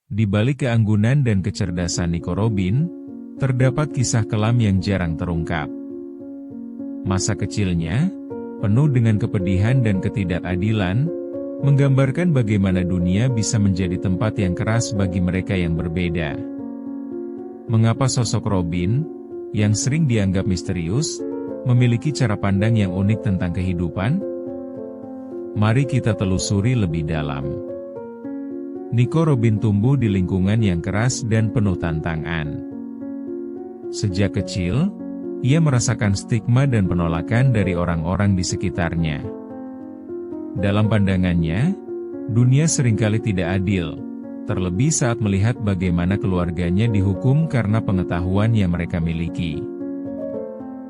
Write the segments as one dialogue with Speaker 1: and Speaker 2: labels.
Speaker 1: Di balik keanggunan dan kecerdasan Nico Robin, terdapat kisah kelam yang jarang terungkap. Masa kecilnya, penuh dengan kepedihan dan ketidakadilan, menggambarkan bagaimana dunia bisa menjadi tempat yang keras bagi mereka yang berbeda. Mengapa sosok Robin, yang sering dianggap misterius, memiliki cara pandang yang unik tentang kehidupan? Mari kita telusuri lebih dalam. Nico Robin tumbuh di lingkungan yang keras dan penuh tantangan. Sejak kecil, ia merasakan stigma dan penolakan dari orang-orang di sekitarnya. Dalam pandangannya, dunia seringkali tidak adil, terlebih saat melihat bagaimana keluarganya dihukum karena pengetahuan yang mereka miliki.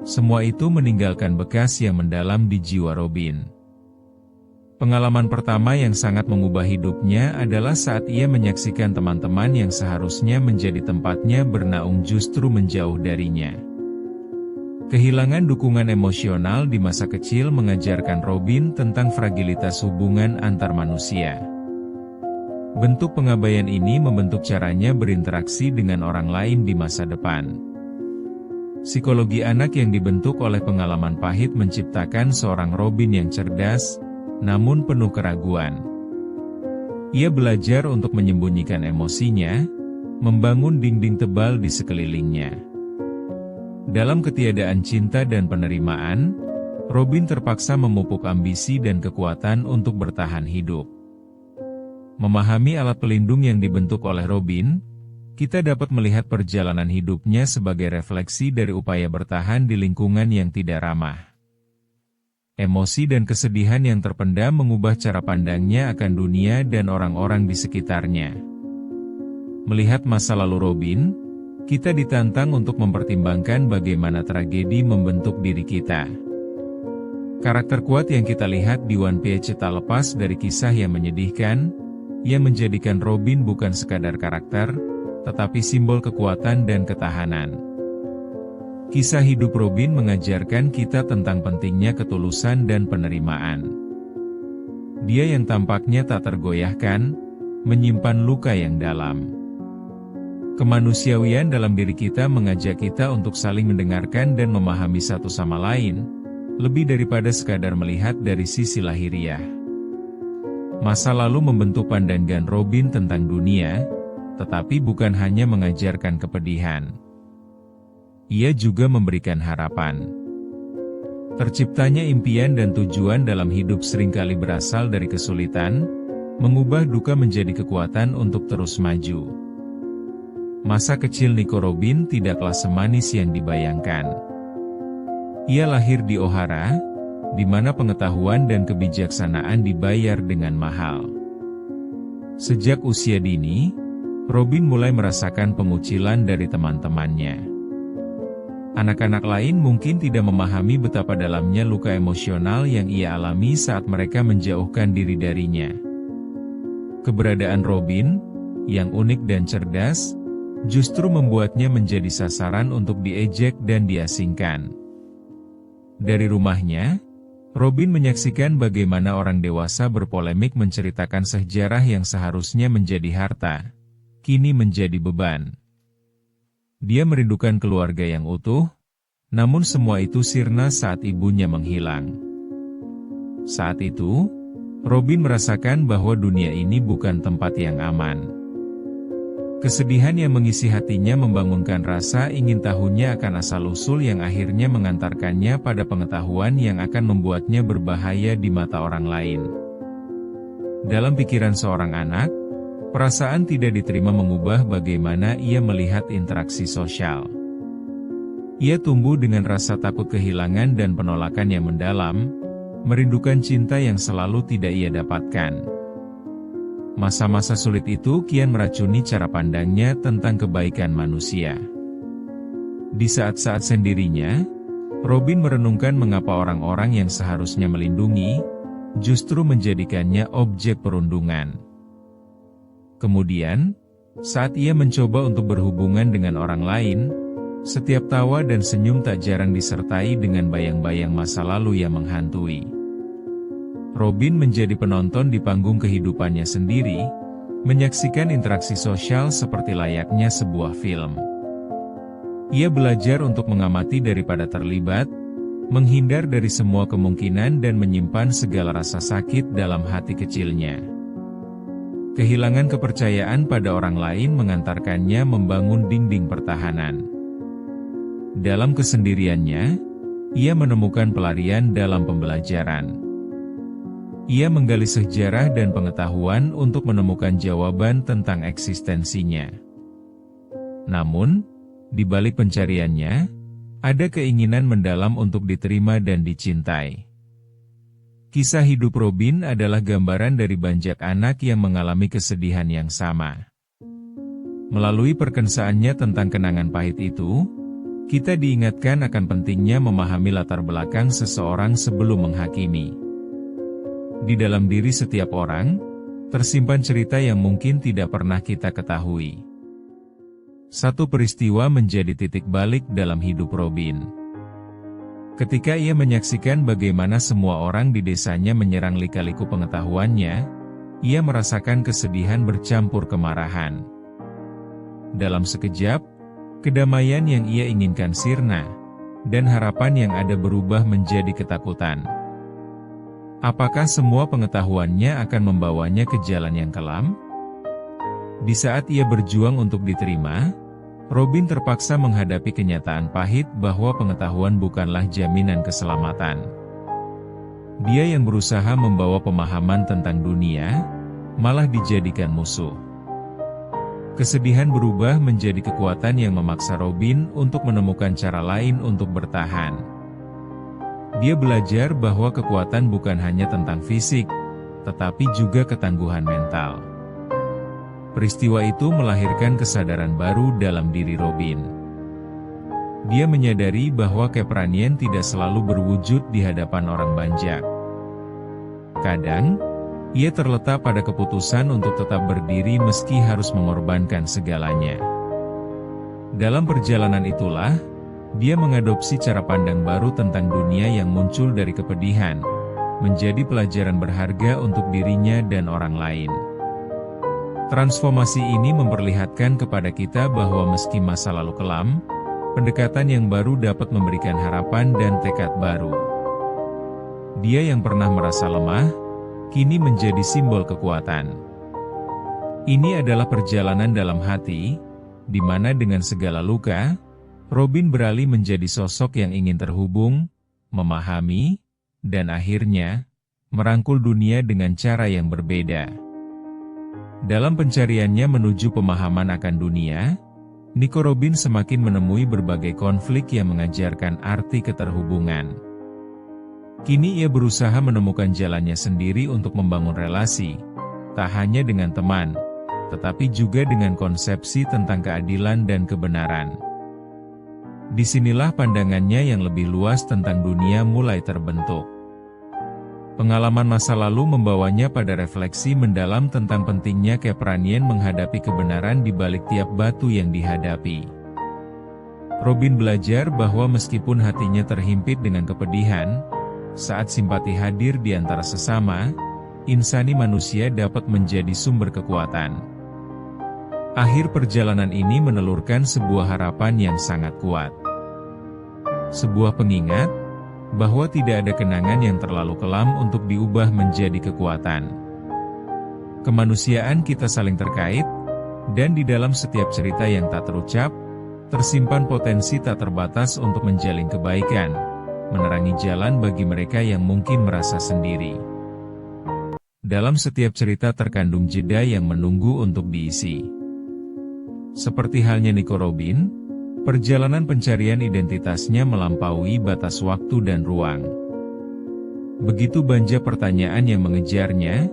Speaker 1: Semua itu meninggalkan bekas yang mendalam di jiwa Robin. Pengalaman pertama yang sangat mengubah hidupnya adalah saat ia menyaksikan teman-teman yang seharusnya menjadi tempatnya bernaung justru menjauh darinya. Kehilangan dukungan emosional di masa kecil mengajarkan Robin tentang fragilitas hubungan antar manusia. Bentuk pengabaian ini membentuk caranya berinteraksi dengan orang lain di masa depan. Psikologi anak yang dibentuk oleh pengalaman pahit menciptakan seorang Robin yang cerdas, namun penuh keraguan. Ia belajar untuk menyembunyikan emosinya, membangun dinding tebal di sekelilingnya. Dalam ketiadaan cinta dan penerimaan, Robin terpaksa memupuk ambisi dan kekuatan untuk bertahan hidup. Memahami alat pelindung yang dibentuk oleh Robin, kita dapat melihat perjalanan hidupnya sebagai refleksi dari upaya bertahan di lingkungan yang tidak ramah. Emosi dan kesedihan yang terpendam mengubah cara pandangnya akan dunia dan orang-orang di sekitarnya. Melihat masa lalu Robin, kita ditantang untuk mempertimbangkan bagaimana tragedi membentuk diri kita. Karakter kuat yang kita lihat di One Piece tak lepas dari kisah yang menyedihkan, yang menjadikan Robin bukan sekadar karakter, tetapi simbol kekuatan dan ketahanan. Kisah hidup Robin mengajarkan kita tentang pentingnya ketulusan dan penerimaan. Dia yang tampaknya tak tergoyahkan, menyimpan luka yang dalam. Kemanusiawian dalam diri kita mengajak kita untuk saling mendengarkan dan memahami satu sama lain, lebih daripada sekadar melihat dari sisi lahiriah. Masa lalu membentuk pandangan Robin tentang dunia, tetapi bukan hanya mengajarkan kepedihan. Ia juga memberikan harapan. Terciptanya impian dan tujuan dalam hidup seringkali berasal dari kesulitan, mengubah duka menjadi kekuatan untuk terus maju. Masa kecil Nico Robin tidaklah semanis yang dibayangkan. Ia lahir di Ohara, di mana pengetahuan dan kebijaksanaan dibayar dengan mahal. Sejak usia dini, Robin mulai merasakan pengucilan dari teman-temannya. Anak-anak lain mungkin tidak memahami betapa dalamnya luka emosional yang ia alami saat mereka menjauhkan diri darinya. Keberadaan Robin, yang unik dan cerdas, justru membuatnya menjadi sasaran untuk diejek dan diasingkan. Dari rumahnya, Robin menyaksikan bagaimana orang dewasa berpolemik menceritakan sejarah yang seharusnya menjadi harta, kini menjadi beban. Dia merindukan keluarga yang utuh, namun semua itu sirna saat ibunya menghilang. Saat itu, Robin merasakan bahwa dunia ini bukan tempat yang aman. Kesedihan yang mengisi hatinya membangunkan rasa ingin tahunya akan asal-usul yang akhirnya mengantarkannya pada pengetahuan yang akan membuatnya berbahaya di mata orang lain. Dalam pikiran seorang anak, perasaan tidak diterima mengubah bagaimana ia melihat interaksi sosial. Ia tumbuh dengan rasa takut kehilangan dan penolakan yang mendalam, merindukan cinta yang selalu tidak ia dapatkan. Masa-masa sulit itu kian meracuni cara pandangnya tentang kebaikan manusia. Di saat-saat sendirinya, Robin merenungkan mengapa orang-orang yang seharusnya melindungi, justru menjadikannya objek perundungan. Kemudian, saat ia mencoba untuk berhubungan dengan orang lain, setiap tawa dan senyum tak jarang disertai dengan bayang-bayang masa lalu yang menghantui. Robin menjadi penonton di panggung kehidupannya sendiri, menyaksikan interaksi sosial seperti layaknya sebuah film. Ia belajar untuk mengamati daripada terlibat, menghindar dari semua kemungkinan dan menyimpan segala rasa sakit dalam hati kecilnya. Kehilangan kepercayaan pada orang lain mengantarkannya membangun dinding pertahanan. Dalam kesendiriannya, ia menemukan pelarian dalam pembelajaran. Ia menggali sejarah dan pengetahuan untuk menemukan jawaban tentang eksistensinya. Namun, di balik pencariannya, ada keinginan mendalam untuk diterima dan dicintai. Kisah hidup Robin adalah gambaran dari banyak anak yang mengalami kesedihan yang sama. Melalui perkensaannya tentang kenangan pahit itu, kita diingatkan akan pentingnya memahami latar belakang seseorang sebelum menghakimi. Di dalam diri setiap orang, tersimpan cerita yang mungkin tidak pernah kita ketahui. Satu peristiwa menjadi titik balik dalam hidup Robin. Ketika ia menyaksikan bagaimana semua orang di desanya menyerang lika-liku pengetahuannya, ia merasakan kesedihan bercampur kemarahan. Dalam sekejap, kedamaian yang ia inginkan sirna, dan harapan yang ada berubah menjadi ketakutan. Apakah semua pengetahuannya akan membawanya ke jalan yang kelam? Di saat ia berjuang untuk diterima, Robin terpaksa menghadapi kenyataan pahit bahwa pengetahuan bukanlah jaminan keselamatan. Dia yang berusaha membawa pemahaman tentang dunia, malah dijadikan musuh. Kesedihan berubah menjadi kekuatan yang memaksa Robin untuk menemukan cara lain untuk bertahan. Dia belajar bahwa kekuatan bukan hanya tentang fisik, tetapi juga ketangguhan mental. Peristiwa itu melahirkan kesadaran baru dalam diri Robin. Dia menyadari bahwa keberanian tidak selalu berwujud di hadapan orang banyak. Kadang, ia terletak pada keputusan untuk tetap berdiri meski harus mengorbankan segalanya. Dalam perjalanan itulah, dia mengadopsi cara pandang baru tentang dunia yang muncul dari kepedihan, menjadi pelajaran berharga untuk dirinya dan orang lain. Transformasi ini memperlihatkan kepada kita bahwa meski masa lalu kelam, pendekatan yang baru dapat memberikan harapan dan tekad baru. Dia yang pernah merasa lemah, kini menjadi simbol kekuatan. Ini adalah perjalanan dalam hati, di mana dengan segala luka, Robin beralih menjadi sosok yang ingin terhubung, memahami, dan akhirnya, merangkul dunia dengan cara yang berbeda. Dalam pencariannya menuju pemahaman akan dunia, Nico Robin semakin menemui berbagai konflik yang mengajarkan arti keterhubungan. Kini ia berusaha menemukan jalannya sendiri untuk membangun relasi, tak hanya dengan teman, tetapi juga dengan konsepsi tentang keadilan dan kebenaran. Disinilah pandangannya yang lebih luas tentang dunia mulai terbentuk. Pengalaman masa lalu membawanya pada refleksi mendalam tentang pentingnya keberanian menghadapi kebenaran di balik tiap batu yang dihadapi. Robin belajar bahwa meskipun hatinya terhimpit dengan kepedihan, saat simpati hadir di antara sesama, insani manusia dapat menjadi sumber kekuatan. Akhir perjalanan ini menelurkan sebuah harapan yang sangat kuat. Sebuah pengingat, bahwa tidak ada kenangan yang terlalu kelam untuk diubah menjadi kekuatan. Kemanusiaan kita saling terkait, dan di dalam setiap cerita yang tak terucap, tersimpan potensi tak terbatas untuk menjalin kebaikan, menerangi jalan bagi mereka yang mungkin merasa sendiri. Dalam setiap cerita terkandung jeda yang menunggu untuk diisi. Seperti halnya Nico Robin, perjalanan pencarian identitasnya melampaui batas waktu dan ruang. Begitu banyak pertanyaan yang mengejarnya,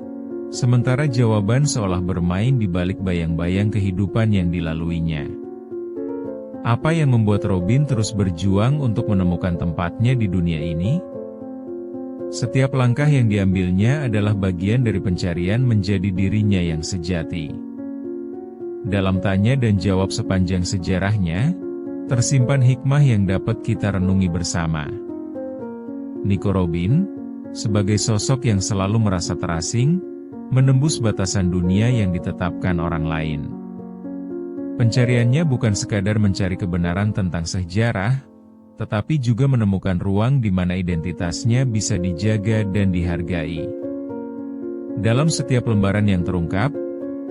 Speaker 1: sementara jawaban seolah bermain di balik bayang-bayang kehidupan yang dilaluinya. Apa yang membuat Robin terus berjuang untuk menemukan tempatnya di dunia ini? Setiap langkah yang diambilnya adalah bagian dari pencarian menjadi dirinya yang sejati. Dalam tanya dan jawab sepanjang sejarahnya, tersimpan hikmah yang dapat kita renungi bersama. Nico Robin, sebagai sosok yang selalu merasa terasing, menembus batasan dunia yang ditetapkan orang lain. Pencariannya bukan sekadar mencari kebenaran tentang sejarah, tetapi juga menemukan ruang di mana identitasnya bisa dijaga dan dihargai. Dalam setiap lembaran yang terungkap,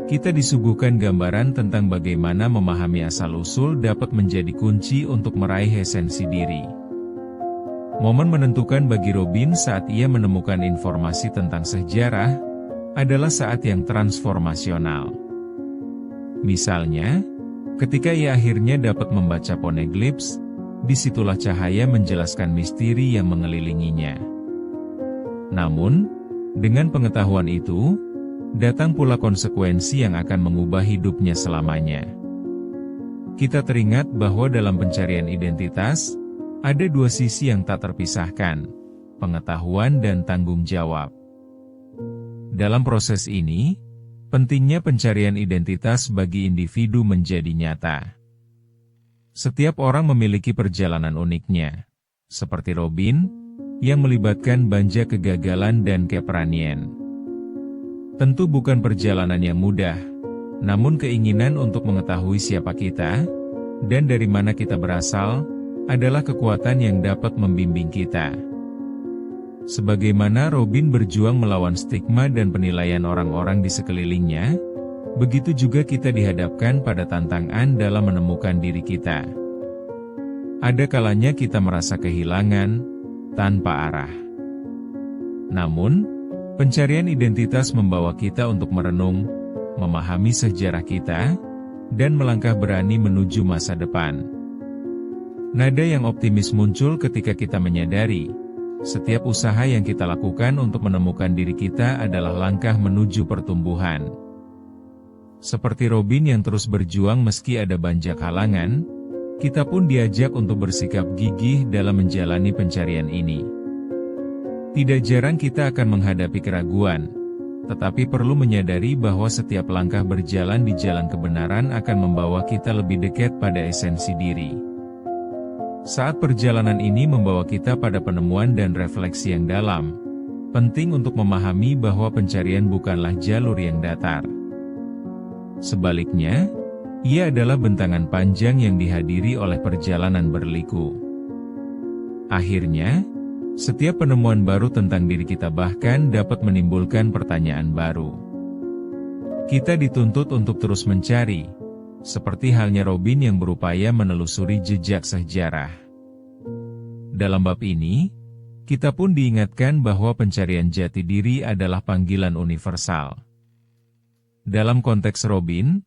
Speaker 1: kita disuguhkan gambaran tentang bagaimana memahami asal-usul dapat menjadi kunci untuk meraih esensi diri. Momen menentukan bagi Robin saat ia menemukan informasi tentang sejarah adalah saat yang transformasional. Misalnya, ketika ia akhirnya dapat membaca poneglyphs, disitulah cahaya menjelaskan misteri yang mengelilinginya. Namun, dengan pengetahuan itu, datang pula konsekuensi yang akan mengubah hidupnya selamanya. Kita teringat bahwa dalam pencarian identitas, ada dua sisi yang tak terpisahkan, pengetahuan dan tanggung jawab. Dalam proses ini, pentingnya pencarian identitas bagi individu menjadi nyata. Setiap orang memiliki perjalanan uniknya, seperti Robin, yang melibatkan banyak kegagalan dan keberanian. Tentu bukan perjalanan yang mudah, namun keinginan untuk mengetahui siapa kita, dan dari mana kita berasal, adalah kekuatan yang dapat membimbing kita. Sebagaimana Robin berjuang melawan stigma dan penilaian orang-orang di sekelilingnya, begitu juga kita dihadapkan pada tantangan dalam menemukan diri kita. Ada kalanya kita merasa kehilangan, tanpa arah. Namun, pencarian identitas membawa kita untuk merenung, memahami sejarah kita, dan melangkah berani menuju masa depan. Nada yang optimis muncul ketika kita menyadari, setiap usaha yang kita lakukan untuk menemukan diri kita adalah langkah menuju pertumbuhan. Seperti Robin yang terus berjuang meski ada banyak halangan, kita pun diajak untuk bersikap gigih dalam menjalani pencarian ini. Tidak jarang kita akan menghadapi keraguan, tetapi perlu menyadari bahwa setiap langkah berjalan di jalan kebenaran akan membawa kita lebih dekat pada esensi diri. Saat perjalanan ini membawa kita pada penemuan dan refleksi yang dalam, penting untuk memahami bahwa pencarian bukanlah jalur yang datar. Sebaliknya, ia adalah bentangan panjang yang dihadiri oleh perjalanan berliku. Akhirnya, setiap penemuan baru tentang diri kita bahkan dapat menimbulkan pertanyaan baru. Kita dituntut untuk terus mencari, seperti halnya Robin yang berupaya menelusuri jejak sejarah. Dalam bab ini, kita pun diingatkan bahwa pencarian jati diri adalah panggilan universal. Dalam konteks Robin,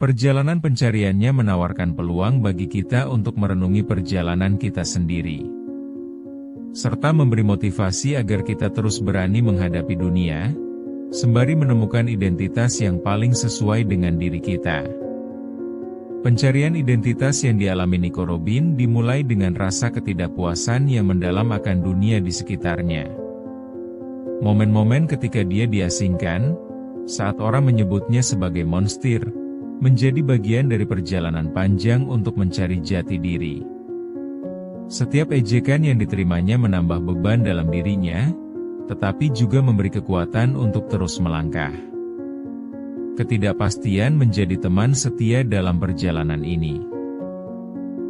Speaker 1: perjalanan pencariannya menawarkan peluang bagi kita untuk merenungi perjalanan kita sendiri, serta memberi motivasi agar kita terus berani menghadapi dunia, sembari menemukan identitas yang paling sesuai dengan diri kita. Pencarian identitas yang dialami Nico Robin dimulai dengan rasa ketidakpuasan yang mendalam akan dunia di sekitarnya. Momen-momen ketika dia diasingkan, saat orang menyebutnya sebagai monster, menjadi bagian dari perjalanan panjang untuk mencari jati diri. Setiap ejekan yang diterimanya menambah beban dalam dirinya, tetapi juga memberi kekuatan untuk terus melangkah. Ketidakpastian menjadi teman setia dalam perjalanan ini.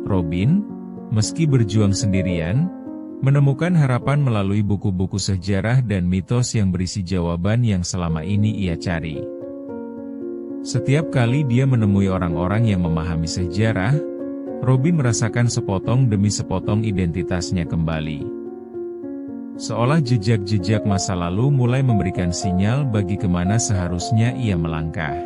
Speaker 1: Robin, meski berjuang sendirian, menemukan harapan melalui buku-buku sejarah dan mitos yang berisi jawaban yang selama ini ia cari. Setiap kali dia menemui orang-orang yang memahami sejarah, Robin merasakan sepotong demi sepotong identitasnya kembali. Seolah jejak-jejak masa lalu mulai memberikan sinyal bagi kemana seharusnya ia melangkah.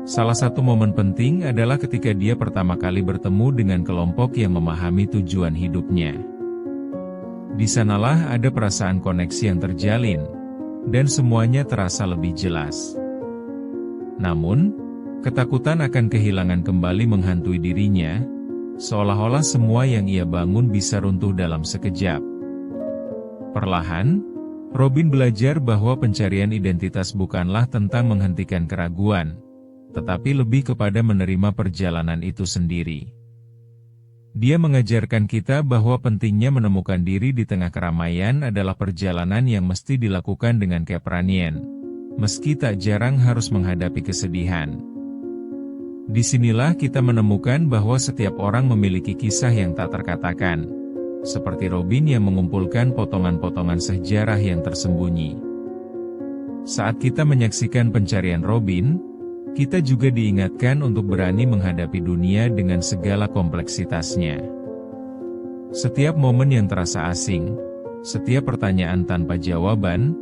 Speaker 1: Salah satu momen penting adalah ketika dia pertama kali bertemu dengan kelompok yang memahami tujuan hidupnya. Di sanalah ada perasaan koneksi yang terjalin, dan semuanya terasa lebih jelas. Namun, ketakutan akan kehilangan kembali menghantui dirinya, seolah-olah semua yang ia bangun bisa runtuh dalam sekejap. Perlahan, Robin belajar bahwa pencarian identitas bukanlah tentang menghentikan keraguan, tetapi lebih kepada menerima perjalanan itu sendiri. Dia mengajarkan kita bahwa pentingnya menemukan diri di tengah keramaian adalah perjalanan yang mesti dilakukan dengan keberanian, meski tak jarang harus menghadapi kesedihan. Disinilah kita menemukan bahwa setiap orang memiliki kisah yang tak terkatakan, seperti Robin yang mengumpulkan potongan-potongan sejarah yang tersembunyi. Saat kita menyaksikan pencarian Robin, kita juga diingatkan untuk berani menghadapi dunia dengan segala kompleksitasnya. Setiap momen yang terasa asing, setiap pertanyaan tanpa jawaban,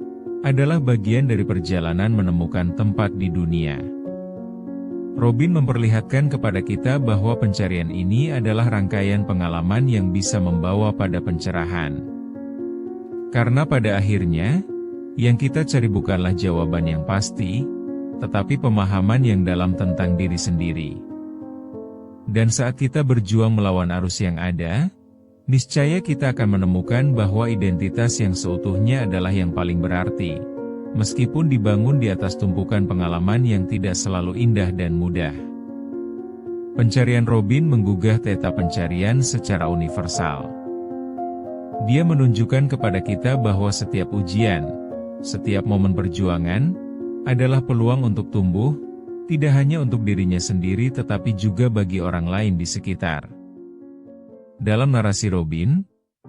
Speaker 1: adalah bagian dari perjalanan menemukan tempat di dunia. Robin memperlihatkan kepada kita bahwa pencarian ini adalah rangkaian pengalaman yang bisa membawa pada pencerahan. Karena pada akhirnya, yang kita cari bukanlah jawaban yang pasti, tetapi pemahaman yang dalam tentang diri sendiri. Dan saat kita berjuang melawan arus yang ada, niscaya kita akan menemukan bahwa identitas yang seutuhnya adalah yang paling berarti, meskipun dibangun di atas tumpukan pengalaman yang tidak selalu indah dan mudah. Pencarian Robin menggugah teta pencarian secara universal. Dia menunjukkan kepada kita bahwa setiap ujian, setiap momen perjuangan, adalah peluang untuk tumbuh, tidak hanya untuk dirinya sendiri tetapi juga bagi orang lain di sekitar. Dalam narasi Robin,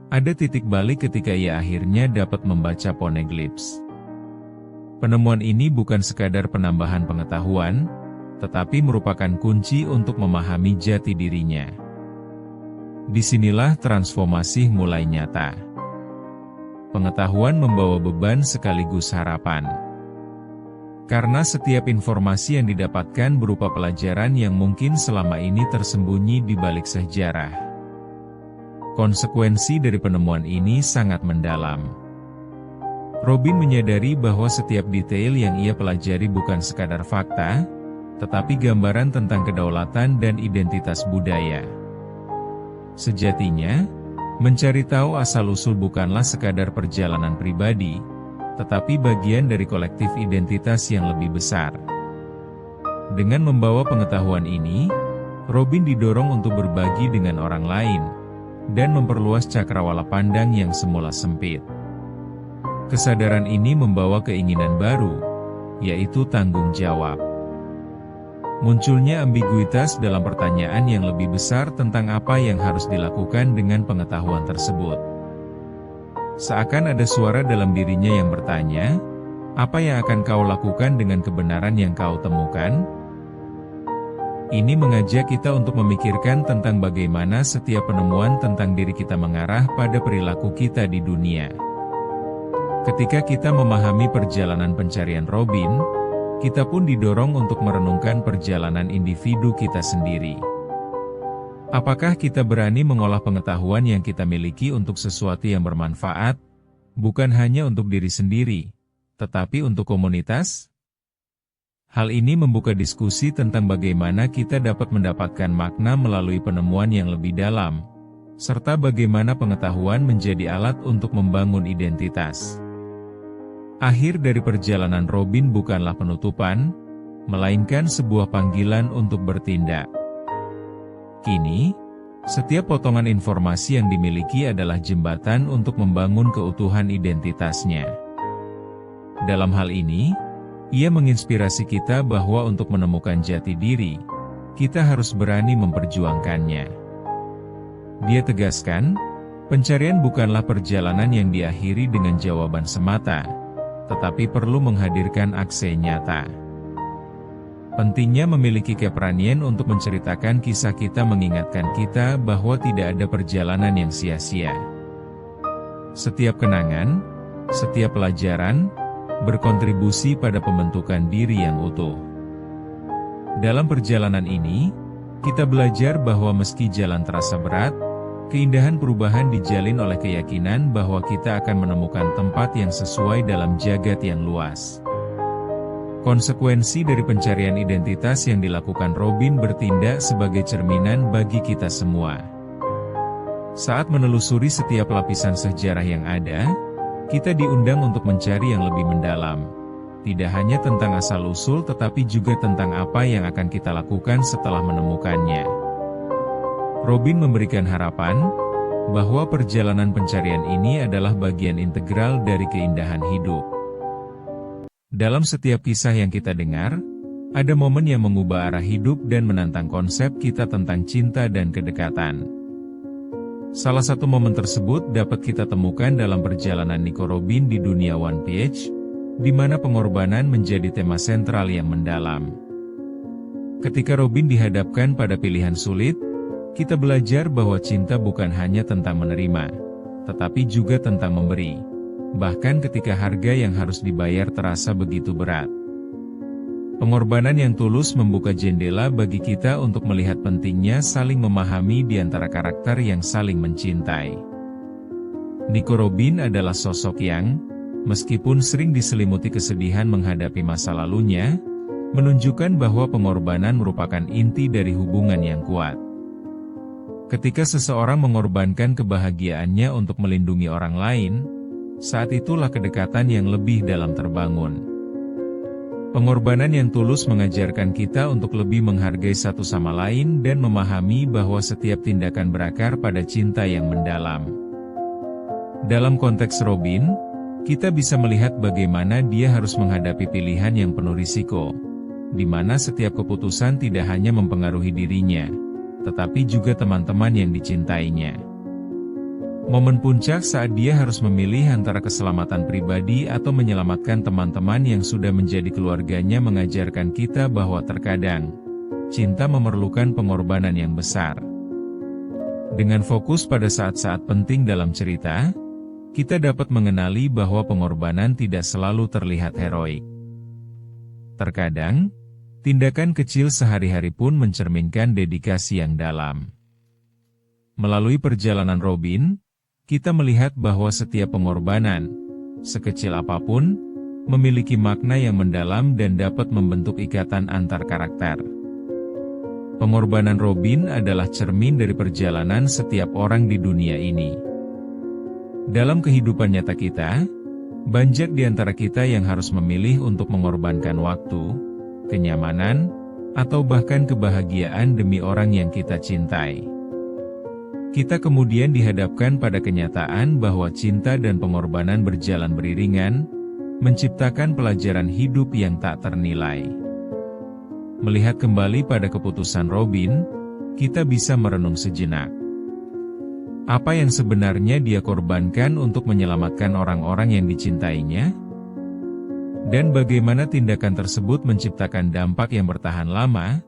Speaker 1: ada titik balik ketika ia akhirnya dapat membaca Poneglyphs. Penemuan ini bukan sekadar penambahan pengetahuan, tetapi merupakan kunci untuk memahami jati dirinya. Disinilah transformasi mulai nyata. Pengetahuan membawa beban sekaligus harapan. Karena setiap informasi yang didapatkan berupa pelajaran yang mungkin selama ini tersembunyi di balik sejarah. Konsekuensi dari penemuan ini sangat mendalam. Robin menyadari bahwa setiap detail yang ia pelajari bukan sekadar fakta, tetapi gambaran tentang kedaulatan dan identitas budaya. Sejatinya, mencari tahu asal-usul bukanlah sekadar perjalanan pribadi, tetapi bagian dari kolektif identitas yang lebih besar. Dengan membawa pengetahuan ini, Robin didorong untuk berbagi dengan orang lain, dan memperluas cakrawala pandang yang semula sempit. Kesadaran ini membawa keinginan baru, yaitu tanggung jawab. Munculnya ambiguitas dalam pertanyaan yang lebih besar tentang apa yang harus dilakukan dengan pengetahuan tersebut. Seakan ada suara dalam dirinya yang bertanya, apa yang akan kau lakukan dengan kebenaran yang kau temukan? Ini mengajak kita untuk memikirkan tentang bagaimana setiap penemuan tentang diri kita mengarah pada perilaku kita di dunia. Ketika kita memahami perjalanan pencarian Robin, kita pun didorong untuk merenungkan perjalanan individu kita sendiri. Apakah kita berani mengolah pengetahuan yang kita miliki untuk sesuatu yang bermanfaat, bukan hanya untuk diri sendiri, tetapi untuk komunitas? Hal ini membuka diskusi tentang bagaimana kita dapat mendapatkan makna melalui penemuan yang lebih dalam, serta bagaimana pengetahuan menjadi alat untuk membangun identitas. Akhir dari perjalanan Robin bukanlah penutupan, melainkan sebuah panggilan untuk bertindak. Kini, setiap potongan informasi yang dimiliki adalah jembatan untuk membangun keutuhan identitasnya. Dalam hal ini, ia menginspirasi kita bahwa untuk menemukan jati diri, kita harus berani memperjuangkannya. Dia tegaskan, pencarian bukanlah perjalanan yang diakhiri dengan jawaban semata, tetapi perlu menghadirkan aksi nyata. Pentingnya memiliki keberanian untuk menceritakan kisah kita mengingatkan kita bahwa tidak ada perjalanan yang sia-sia. Setiap kenangan, setiap pelajaran, berkontribusi pada pembentukan diri yang utuh. Dalam perjalanan ini, kita belajar bahwa meski jalan terasa berat, keindahan perubahan dijalin oleh keyakinan bahwa kita akan menemukan tempat yang sesuai dalam jagat yang luas. Konsekuensi dari pencarian identitas yang dilakukan Robin bertindak sebagai cerminan bagi kita semua. Saat menelusuri setiap lapisan sejarah yang ada, kita diundang untuk mencari yang lebih mendalam. Tidak hanya tentang asal-usul tetapi juga tentang apa yang akan kita lakukan setelah menemukannya. Robin memberikan harapan bahwa perjalanan pencarian ini adalah bagian integral dari keindahan hidup. Dalam setiap kisah yang kita dengar, ada momen yang mengubah arah hidup dan menantang konsep kita tentang cinta dan kedekatan. Salah satu momen tersebut dapat kita temukan dalam perjalanan Nico Robin di dunia One Piece, di mana pengorbanan menjadi tema sentral yang mendalam. Ketika Robin dihadapkan pada pilihan sulit, kita belajar bahwa cinta bukan hanya tentang menerima, tetapi juga tentang memberi. Bahkan ketika harga yang harus dibayar terasa begitu berat. Pengorbanan yang tulus membuka jendela bagi kita untuk melihat pentingnya saling memahami di antara karakter yang saling mencintai. Nico Robin adalah sosok yang, meskipun sering diselimuti kesedihan menghadapi masa lalunya, menunjukkan bahwa pengorbanan merupakan inti dari hubungan yang kuat. Ketika seseorang mengorbankan kebahagiaannya untuk melindungi orang lain, saat itulah kedekatan yang lebih dalam terbangun. Pengorbanan yang tulus mengajarkan kita untuk lebih menghargai satu sama lain dan memahami bahwa setiap tindakan berakar pada cinta yang mendalam. Dalam konteks Robin, kita bisa melihat bagaimana dia harus menghadapi pilihan yang penuh risiko, di mana setiap keputusan tidak hanya mempengaruhi dirinya, tetapi juga teman-teman yang dicintainya. Momen puncak saat dia harus memilih antara keselamatan pribadi atau menyelamatkan teman-teman yang sudah menjadi keluarganya mengajarkan kita bahwa terkadang, cinta memerlukan pengorbanan yang besar. Dengan fokus pada saat-saat penting dalam cerita, kita dapat mengenali bahwa pengorbanan tidak selalu terlihat heroik. Terkadang, tindakan kecil sehari-hari pun mencerminkan dedikasi yang dalam. Melalui perjalanan Robin, kita melihat bahwa setiap pengorbanan, sekecil apapun, memiliki makna yang mendalam dan dapat membentuk ikatan antar karakter. Pengorbanan Robin adalah cermin dari perjalanan setiap orang di dunia ini. Dalam kehidupan nyata kita, banyak di antara kita yang harus memilih untuk mengorbankan waktu, kenyamanan, atau bahkan kebahagiaan demi orang yang kita cintai. Kita kemudian dihadapkan pada kenyataan bahwa cinta dan pengorbanan berjalan beriringan, menciptakan pelajaran hidup yang tak ternilai. Melihat kembali pada keputusan Robin, kita bisa merenung sejenak. Apa yang sebenarnya dia korbankan untuk menyelamatkan orang-orang yang dicintainya? Dan bagaimana tindakan tersebut menciptakan dampak yang bertahan lama,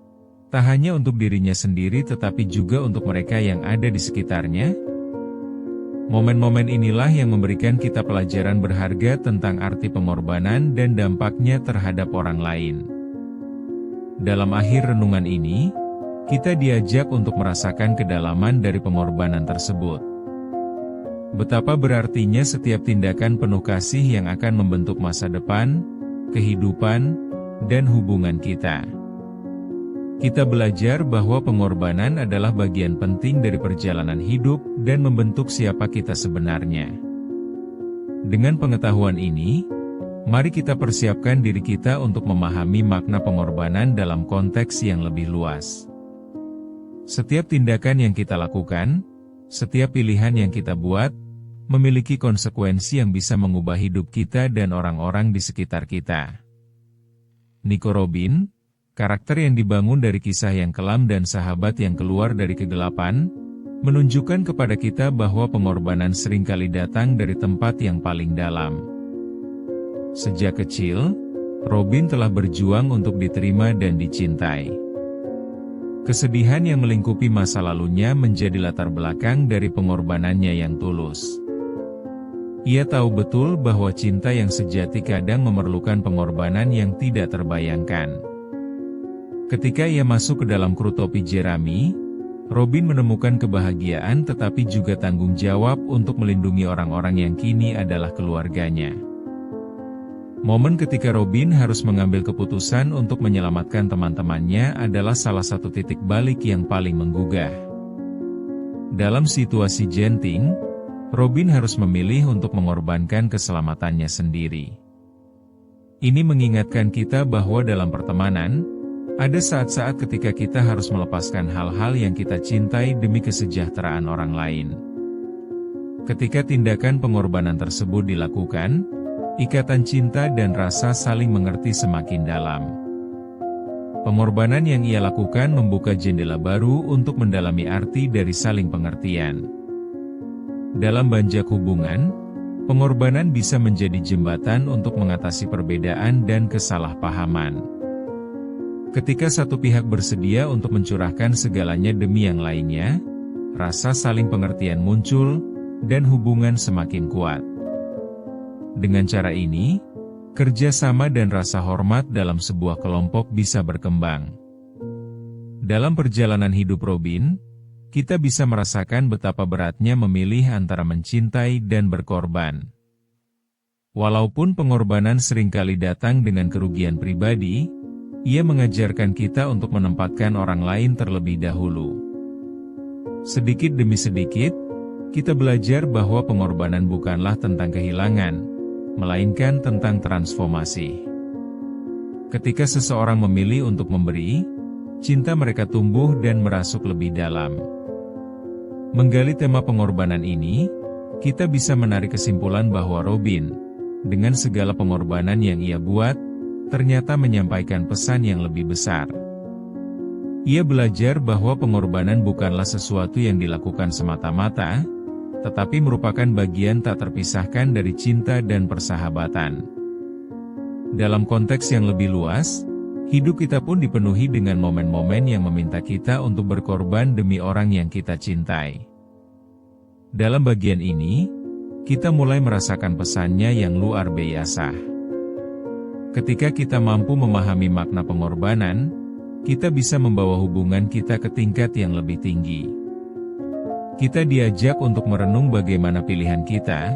Speaker 1: tak hanya untuk dirinya sendiri tetapi juga untuk mereka yang ada di sekitarnya? Momen-momen inilah yang memberikan kita pelajaran berharga tentang arti pengorbanan dan dampaknya terhadap orang lain. Dalam akhir renungan ini, kita diajak untuk merasakan kedalaman dari pengorbanan tersebut. Betapa berartinya setiap tindakan penuh kasih yang akan membentuk masa depan, kehidupan, dan hubungan kita. Kita belajar bahwa pengorbanan adalah bagian penting dari perjalanan hidup dan membentuk siapa kita sebenarnya. Dengan pengetahuan ini, mari kita persiapkan diri kita untuk memahami makna pengorbanan dalam konteks yang lebih luas. Setiap tindakan yang kita lakukan, setiap pilihan yang kita buat, memiliki konsekuensi yang bisa mengubah hidup kita dan orang-orang di sekitar kita. Nico Robin, karakter yang dibangun dari kisah yang kelam dan sahabat yang keluar dari kegelapan, menunjukkan kepada kita bahwa pengorbanan seringkali datang dari tempat yang paling dalam. Sejak kecil, Robin telah berjuang untuk diterima dan dicintai. Kesedihan yang melingkupi masa lalunya menjadi latar belakang dari pengorbanannya yang tulus. Ia tahu betul bahwa cinta yang sejati kadang memerlukan pengorbanan yang tidak terbayangkan. Ketika ia masuk ke dalam kru topi jerami, Robin menemukan kebahagiaan tetapi juga tanggung jawab untuk melindungi orang-orang yang kini adalah keluarganya. Momen ketika Robin harus mengambil keputusan untuk menyelamatkan teman-temannya adalah salah satu titik balik yang paling menggugah. Dalam situasi genting, Robin harus memilih untuk mengorbankan keselamatannya sendiri. Ini mengingatkan kita bahwa dalam pertemanan, ada saat-saat ketika kita harus melepaskan hal-hal yang kita cintai demi kesejahteraan orang lain. Ketika tindakan pengorbanan tersebut dilakukan, ikatan cinta dan rasa saling mengerti semakin dalam. Pengorbanan yang ia lakukan membuka jendela baru untuk mendalami arti dari saling pengertian. Dalam banyak hubungan, pengorbanan bisa menjadi jembatan untuk mengatasi perbedaan dan kesalahpahaman. Ketika satu pihak bersedia untuk mencurahkan segalanya demi yang lainnya, rasa saling pengertian muncul, dan hubungan semakin kuat. Dengan cara ini, kerjasama dan rasa hormat dalam sebuah kelompok bisa berkembang. Dalam perjalanan hidup Robin, kita bisa merasakan betapa beratnya memilih antara mencintai dan berkorban. Walaupun pengorbanan seringkali datang dengan kerugian pribadi, ia mengajarkan kita untuk menempatkan orang lain terlebih dahulu. Sedikit demi sedikit, kita belajar bahwa pengorbanan bukanlah tentang kehilangan, melainkan tentang transformasi. Ketika seseorang memilih untuk memberi, cinta mereka tumbuh dan merasuk lebih dalam. Menggali tema pengorbanan ini, kita bisa menarik kesimpulan bahwa Robin, dengan segala pengorbanan yang ia buat, ternyata menyampaikan pesan yang lebih besar. Ia belajar bahwa pengorbanan bukanlah sesuatu yang dilakukan semata-mata, tetapi merupakan bagian tak terpisahkan dari cinta dan persahabatan. Dalam konteks yang lebih luas, hidup kita pun dipenuhi dengan momen-momen yang meminta kita untuk berkorban demi orang yang kita cintai. Dalam bagian ini, kita mulai merasakan pesannya yang luar biasa. Ketika kita mampu memahami makna pengorbanan, kita bisa membawa hubungan kita ke tingkat yang lebih tinggi. Kita diajak untuk merenung bagaimana pilihan kita,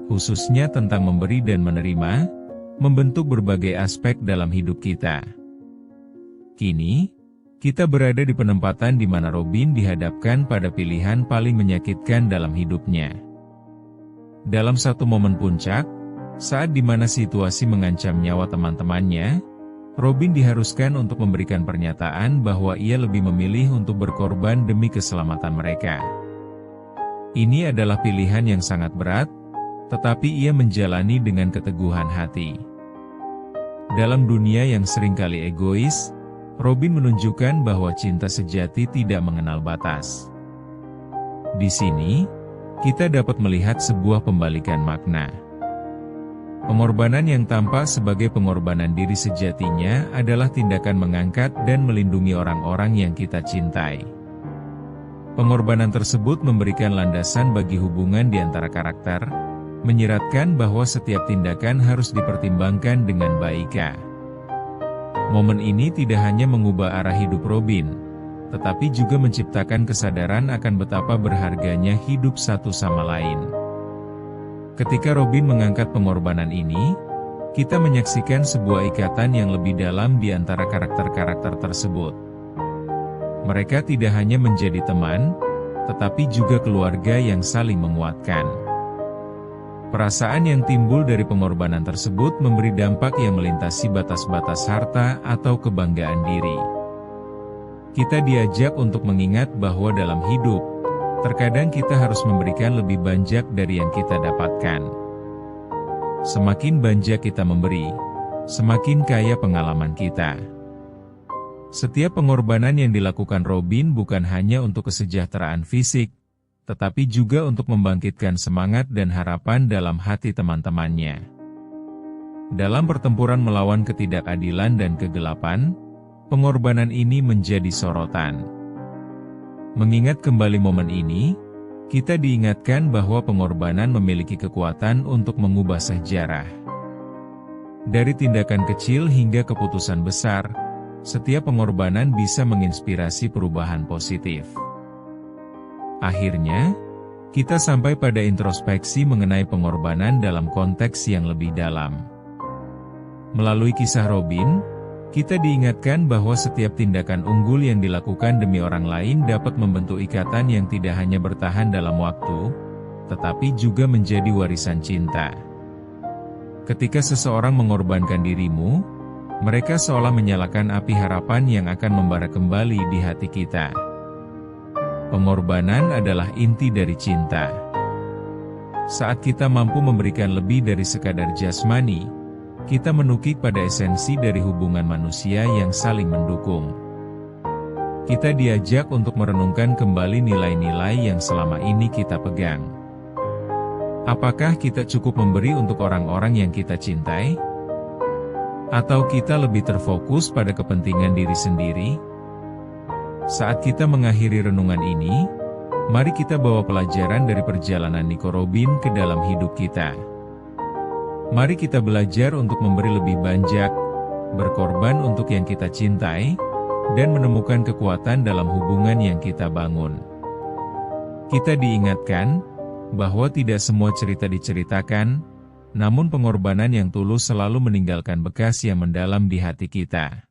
Speaker 1: khususnya tentang memberi dan menerima, membentuk berbagai aspek dalam hidup kita. Kini, kita berada di penempatan di mana Robin dihadapkan pada pilihan paling menyakitkan dalam hidupnya. Dalam satu momen puncak, saat di mana situasi mengancam nyawa teman-temannya, Robin diharuskan untuk memberikan pernyataan bahwa ia lebih memilih untuk berkorban demi keselamatan mereka. Ini adalah pilihan yang sangat berat, tetapi ia menjalani dengan keteguhan hati. Dalam dunia yang seringkali egois, Robin menunjukkan bahwa cinta sejati tidak mengenal batas. Di sini, kita dapat melihat sebuah pembalikan makna. Pengorbanan yang tampak sebagai pengorbanan diri sejatinya adalah tindakan mengangkat dan melindungi orang-orang yang kita cintai. Pengorbanan tersebut memberikan landasan bagi hubungan di antara karakter, menyiratkan bahwa setiap tindakan harus dipertimbangkan dengan baik. Momen ini tidak hanya mengubah arah hidup Robin, tetapi juga menciptakan kesadaran akan betapa berharganya hidup satu sama lain. Ketika Robin mengangkat pengorbanan ini, kita menyaksikan sebuah ikatan yang lebih dalam di antara karakter-karakter tersebut. Mereka tidak hanya menjadi teman, tetapi juga keluarga yang saling menguatkan. Perasaan yang timbul dari pengorbanan tersebut memberi dampak yang melintasi batas-batas harta atau kebanggaan diri. Kita diajak untuk mengingat bahwa dalam hidup, terkadang kita harus memberikan lebih banyak dari yang kita dapatkan. Semakin banyak kita memberi, semakin kaya pengalaman kita. Setiap pengorbanan yang dilakukan Robin bukan hanya untuk kesejahteraan fisik, tetapi juga untuk membangkitkan semangat dan harapan dalam hati teman-temannya. Dalam pertempuran melawan ketidakadilan dan kegelapan, pengorbanan ini menjadi sorotan. Mengingat kembali momen ini, kita diingatkan bahwa pengorbanan memiliki kekuatan untuk mengubah sejarah. Dari tindakan kecil hingga keputusan besar, setiap pengorbanan bisa menginspirasi perubahan positif. Akhirnya, kita sampai pada introspeksi mengenai pengorbanan dalam konteks yang lebih dalam. Melalui kisah Robin, kita diingatkan bahwa setiap tindakan unggul yang dilakukan demi orang lain dapat membentuk ikatan yang tidak hanya bertahan dalam waktu, tetapi juga menjadi warisan cinta. Ketika seseorang mengorbankan dirimu, mereka seolah menyalakan api harapan yang akan membara kembali di hati kita. Pengorbanan adalah inti dari cinta. Saat kita mampu memberikan lebih dari sekadar jasmani, kita menukik pada esensi dari hubungan manusia yang saling mendukung. Kita diajak untuk merenungkan kembali nilai-nilai yang selama ini kita pegang. Apakah kita cukup memberi untuk orang-orang yang kita cintai? Atau kita lebih terfokus pada kepentingan diri sendiri? Saat kita mengakhiri renungan ini, mari kita bawa pelajaran dari perjalanan Nico Robin ke dalam hidup kita. Mari kita belajar untuk memberi lebih banyak, berkorban untuk yang kita cintai, dan menemukan kekuatan dalam hubungan yang kita bangun. Kita diingatkan bahwa tidak semua cerita diceritakan, namun pengorbanan yang tulus selalu meninggalkan bekas yang mendalam di hati kita.